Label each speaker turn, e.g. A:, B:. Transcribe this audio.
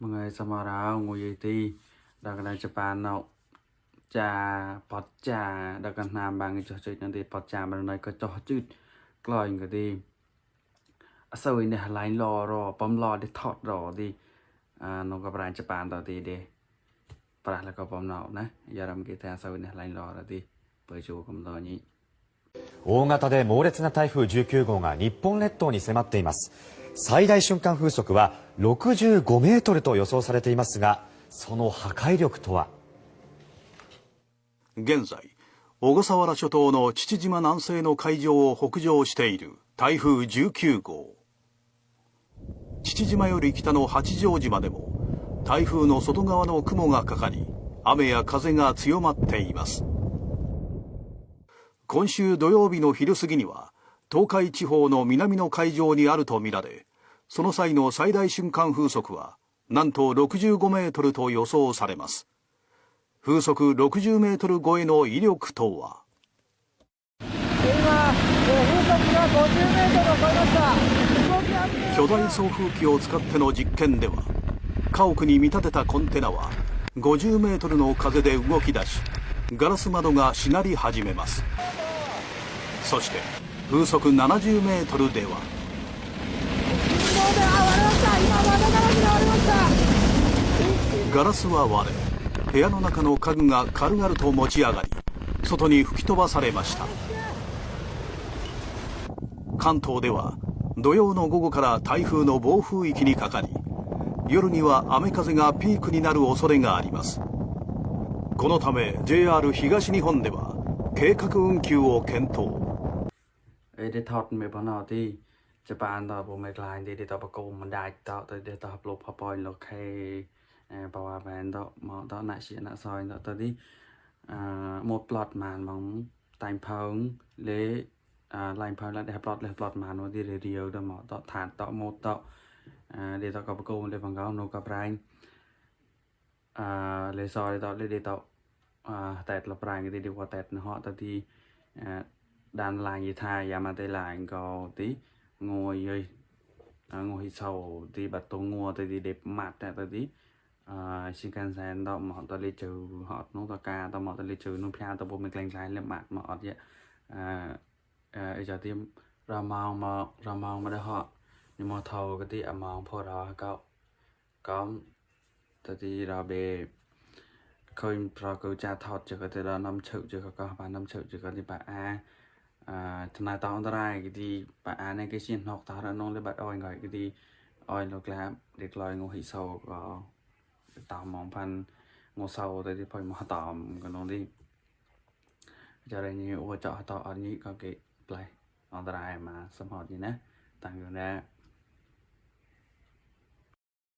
A: mọi người sao mà đó ngồi gì thì đặc là Japan nào trà bọt trà đặc là làm bằng cái trò chơi này thì bọt trà mà này có trò chơi coi người đi sau này lại lò rồi bấm lò để thọt rồi đi nó có bạn Japan đó thì để bà là có bấm nào nè giờ làm cái theo sau này lại lò rồi đi bởi chủ cũng lo nhỉ
B: 大型で猛烈な台風19号が日本列島に迫っています。最大瞬間風速は65メートルと予想されていますが、その破壊力とは。
C: 現在、小笠原諸島の父島南西の海上を北上している台風19号。父島より北の八丈島でも台風の外側の雲がかかり、雨や風が強まっています。今週土曜日の昼過ぎには東海地方の南の海上にあるとみられ、その際の最大瞬間風速はなんと65メートルと予想されます。風速60メートル超えの威力とは。
D: 今、風速が50メートルを超えました。
C: 巨大送風機を使っての実験では、家屋に見立てたコンテナは50メートルの風で動き出し、ガラス窓がしなり始めます。そして風速70メートルではガラスは割れ、部屋の中の家具が軽々と持ち上がり、外に吹き飛ばされました。関東では土曜の午後から台風の暴風域にかかり、夜には雨風がピークになる恐れがあります。このため JR 東日本では計画運休を検討。
A: để thọt mấy bọn nào thì Japan đó bộ mấy lại để tao bắt cầu mình đại tao tới để tao học lục học bồi lục hay bảo à bạn đó mà đó nãy xí nãy soi đó tới đi một plot màn bóng time phóng lấy line phóng là để plot màn nó đi để điều đó mà đó thản đó một đó để tao có bắt cầu để bằng gạo nó có brain lấy soi đó để tao tẹt là brain cái đi qua tẹt nó họ tới đi đàn làng gì thay ya mà đây làng có tí ngồi ơi ngồi sầu thì bật tổ ngồi thì đẹp mặt này tí xin can san đó mà tao lấy trừ họ nó tao ca tao mà tao lấy trừ nó pha tao bộ mình lành lành lên mặt mà ọt vậy giờ tiêm ra màu mà đó họ nhưng mà thầu cái tí màu phô đó có tao thì ra về khơi pro câu cha thọt cho cái đó 5 triệu cho có bạn 5 triệu cho cái bàทนายตอนตรายก็ดีป่าในcái chuyện học tao đã nông lên bắt oi gọi cái đi oi lộc lá để lòi ngô hỉ sầu có tao mongพัน ngô sầu tới thì phải mà tòm cái nông đi cho đây nhiều hỗ trợ tao ở những cái play tao trai mà xâm họp gì nè tăng cường ra